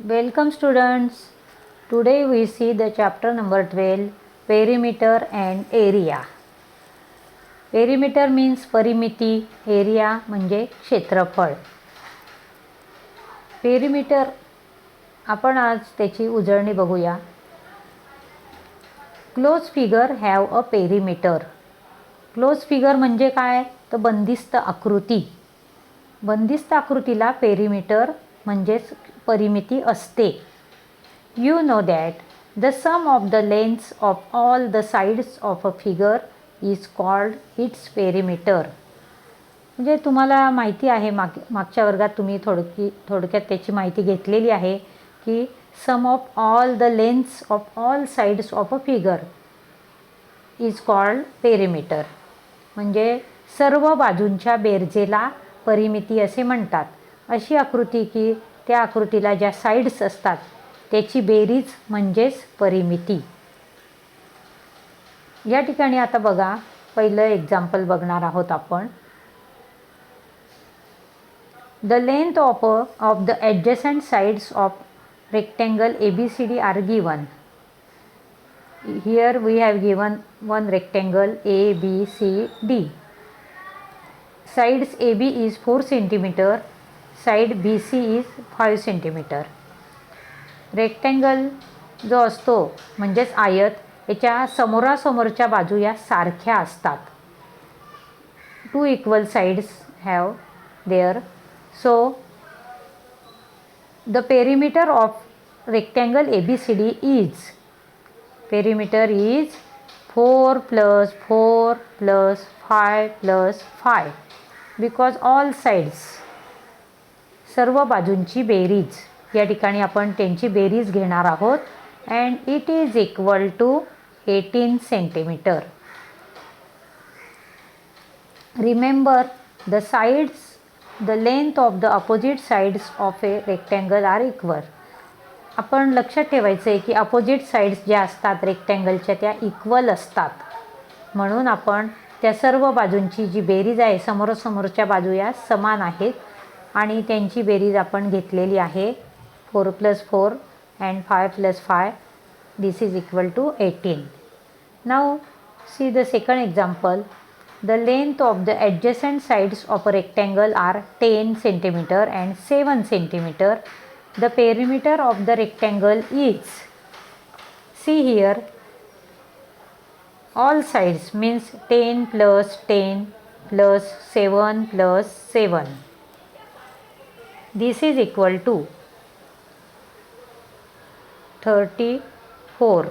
Welcome students. Today we see the chapter number 12, perimeter and area. Perimeter means परिमिती, area म्हणजे क्षेत्रफळ. Perimeter आपण आज त्याची उजळणी बघूया. Close figure have a perimeter. Close figure म्हणजे काय? तर बंदिस्त आकृती. बंदिस्त आकृतीला पेरिमीटर म्हणजेच परिमिती असते. You know that the sum of the lengths of all the sides of a figure is called its perimeter. म्हणजे तुम्हाला माहिती आहे, मागच्या वर्गात तुम्ही थोडक्यात त्याची माहिती घेतलेली आहे की sum of all the lengths of all sides of a figure is called perimeter. म्हणजे सर्व बाजूंच्या बेरजेला परिमिती असे म्हणतात. अशी आकृती की त्या आकृतीला ज्या साइड्स असतात त्याची बेरीज म्हणजेच परिमिती. या ठिकाणी आता बघा, पहिलं एक्झाम्पल बघणार आहोत आपण. The length of the adjacent sides of rectangle ABCD are given. Here we have given one rectangle ABCD. Sides AB is 4 cm, side BC is 5 cm. Rectangle जो असतो म्हणजेच आयत, याच्या समोरासमोरच्या बाजू या सारख्या असतात. 2 equal sides have there. So the perimeter of rectangle ABCD is, perimeter is 4 plus 4 plus 5 plus 5 because all sides, सर्व बाजूंची बेरीज. या ठिकाणी आपण त्यांची बेरीज घेणार आहोत. And it is equal to 18 centimetre. Remember the sides, the length of the opposite sides of a rectangle are equal. आपण लक्षात ठेवायचं आहे की अपोजिट साइड्स ज्या असतात रेक्टेंगलच्या त्या इक्वल असतात. म्हणून आपण त्या सर्व बाजूंची जी बेरीज आहे, समोरासमोरच्या बाजू या समान आहेत आणि त्यांची बेरीज आपण घेतलेली आहे. 4 plus 4 and 5 plus 5, this is equal to 18. Now see the second example. The length of the adjacent sides of a rectangle are 10 cm and 7 cm. The perimeter of the rectangle is, see here, all sides means 10 plus 10 plus 7 plus 7. This is equal to 34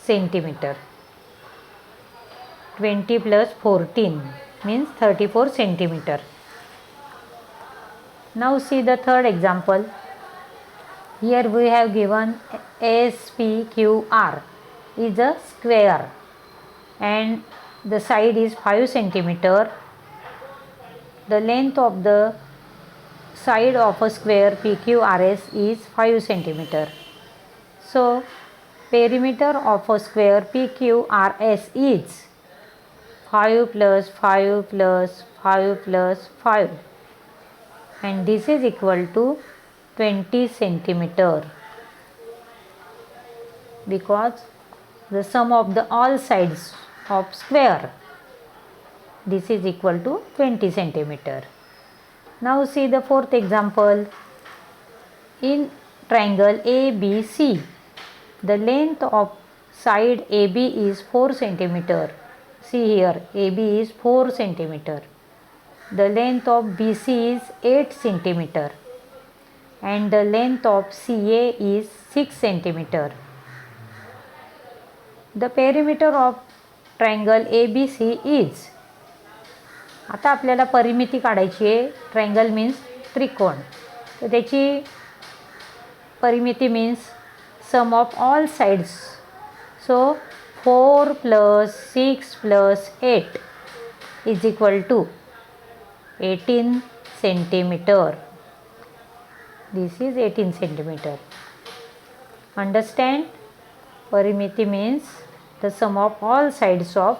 centimeter. 20 plus 14 means 34 centimeter. Now see the third example. Here we have given SPQR is a square and the side is 5 centimeter. The length of the side of a square PQRS is 5 centimeter. So perimeter of a square PQRS is 5 plus 5 plus 5 plus 5 and this is equal to 20 centimeter because the sum of the all sides of square, this is equal to 20 centimeter. Now see the fourth example. In triangle ABC, the length of side AB is 4 centimeter. See here, AB is 4 centimeter. The length of BC is 8 centimeter and the length of CA is 6 centimeter. The perimeter of triangle ABC is, आता आपल्याला परिमिती काढायची आहे. Triangle means त्रिकोण, तर त्याची परिमिती means sum of all sides. So 4 plus 6 plus 8 is equal to 18 centimeter. This is 18 centimeter. Understand? Perimeter means the sum of all sides of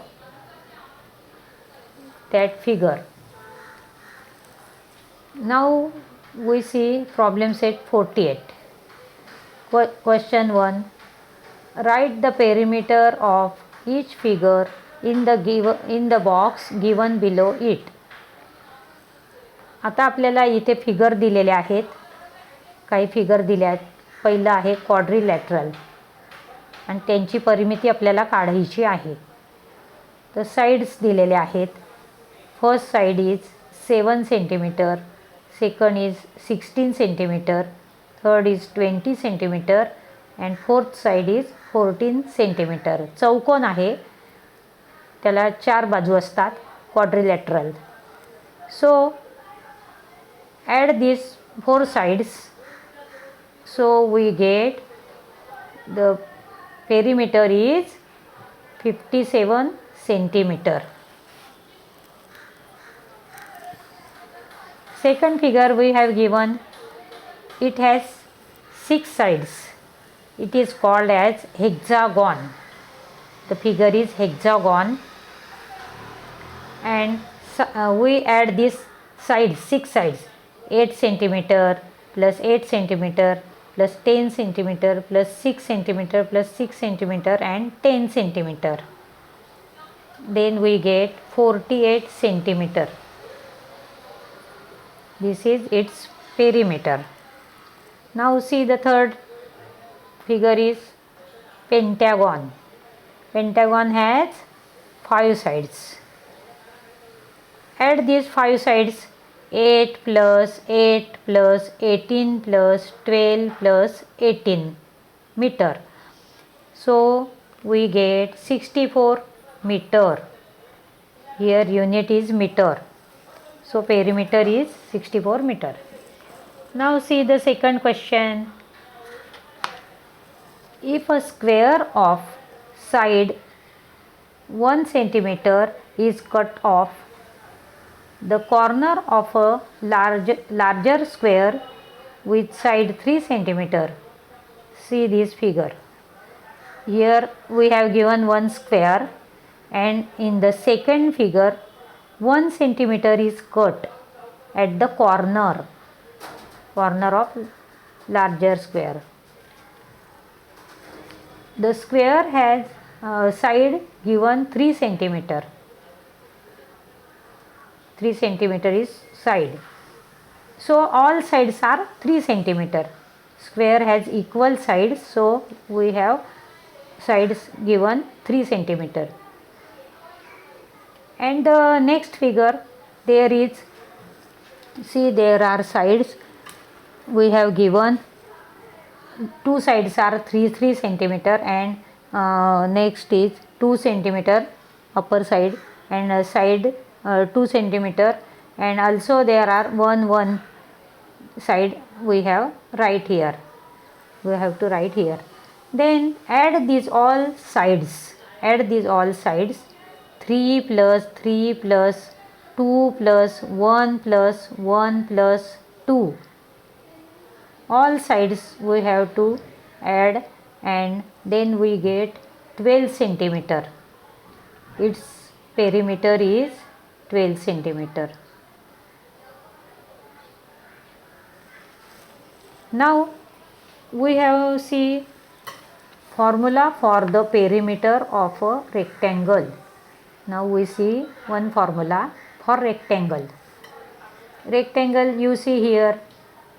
that figure. Now we see problem set 48. Question 1. Write the perimeter of each figure in the box given below it. आता आपल्याला इथे figure दिलेले आहेत, काही figure दिल्या आहेत. पहिलं आहे क्वाड्रिलॅटरल आणि त्यांची परिमिती आपल्याला काढायची आहे. तर साईड्स दिलेले आहेत. First sight is 7 centimetre, second is 16 centimetre, third is 20 centimetre and fourth side is 14 centimetre. चौकोन आहे, त्याला 4 बाजू असतात, quadrilateral. So add these 4 sides, so we get the perimeter is 57 centimeter. Second figure we have given, it has 6 sides. It is called as hexagon. The figure is hexagon, and we add this sides, 6 sides. 8 centimeter plus 8 centimeter plus 10 centimeter plus 6 centimeter plus 6 centimeter and 10 centimeter. Then we get 48 centimeter. This is its perimeter. Now see the third figure is pentagon. Pentagon has 5 sides. Add these 5 sides. 8 plus 8 plus 18 plus 12 plus 18 meter. So we get 64 meter. Here unit is meter. So perimeter is 64 meter. Now see the second question. If a square of side 1 centimeter is cut off, the corner of a larger square with side 3 centimeter. See this figure. Here we have given one square, and in the second figure 1 centimeter is cut at the corner of larger square. The square has side given 3 centimeter. 3 centimeter is side. So all sides are 3 centimeter. Square has equal sides, so we have sides given 3 centimeter. And the next figure, there is, see there are sides. We have given 2 sides are 3 centimeter, and next is 2 centimeter upper side and side 2 centimeter, and also there are one side we have right here. We have to write here. Then add these all sides. Add these all sides. 3 plus 3 plus 2 plus 1 plus 1 plus 2. All sides we have to add, and then we get 12 centimeter. Its perimeter is 12 centimeter. Now we have see formula for the perimeter of a rectangle. Now we see one formula for rectangle. Rectangle, you see here,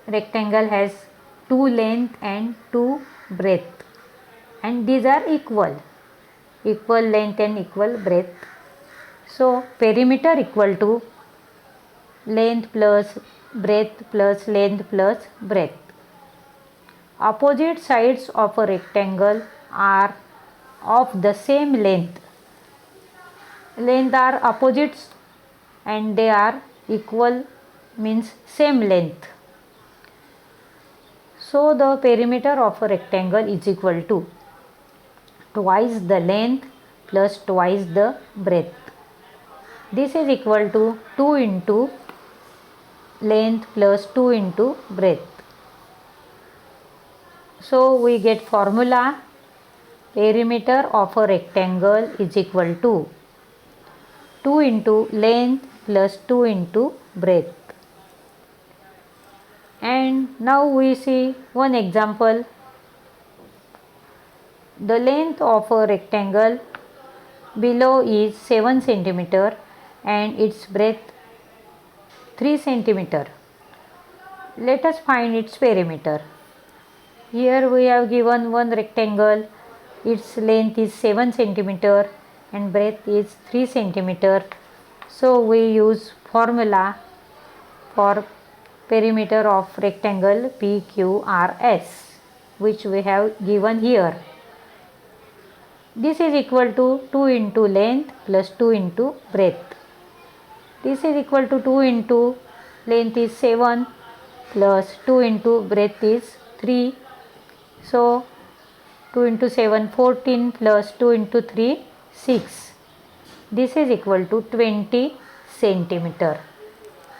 rectangle has 2 length and 2 breadth, and these are equal length and equal breadth. So perimeter equal to length plus breadth plus length plus breadth. Opposite sides of a rectangle are of the same length. Length are opposites and they are equal, means same length. So the perimeter of a rectangle is equal to twice the length plus twice the breadth. This is equal to 2 into length plus 2 into breadth. So we get formula: perimeter of a rectangle is equal to 2 into length plus 2 into breadth. And now we see one example. The length of a rectangle below is 7 centimeter and its breadth 3 centimeter. Let us find its perimeter. Here we have given one rectangle. Its length is 7 centimeter and breadth is 3 centimeter. So we use formula for perimeter of rectangle PQRS, which we have given here. This is equal to 2 into length plus 2 into breadth. This is equal to 2 into length is 7 plus 2 into breadth is 3. So 2 into 7 14 plus 2 into 3 6. This is equal to 20 centimeter.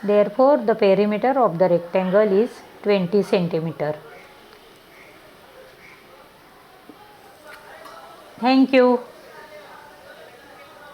Therefore, the perimeter of the rectangle is 20 centimeter. Thank you.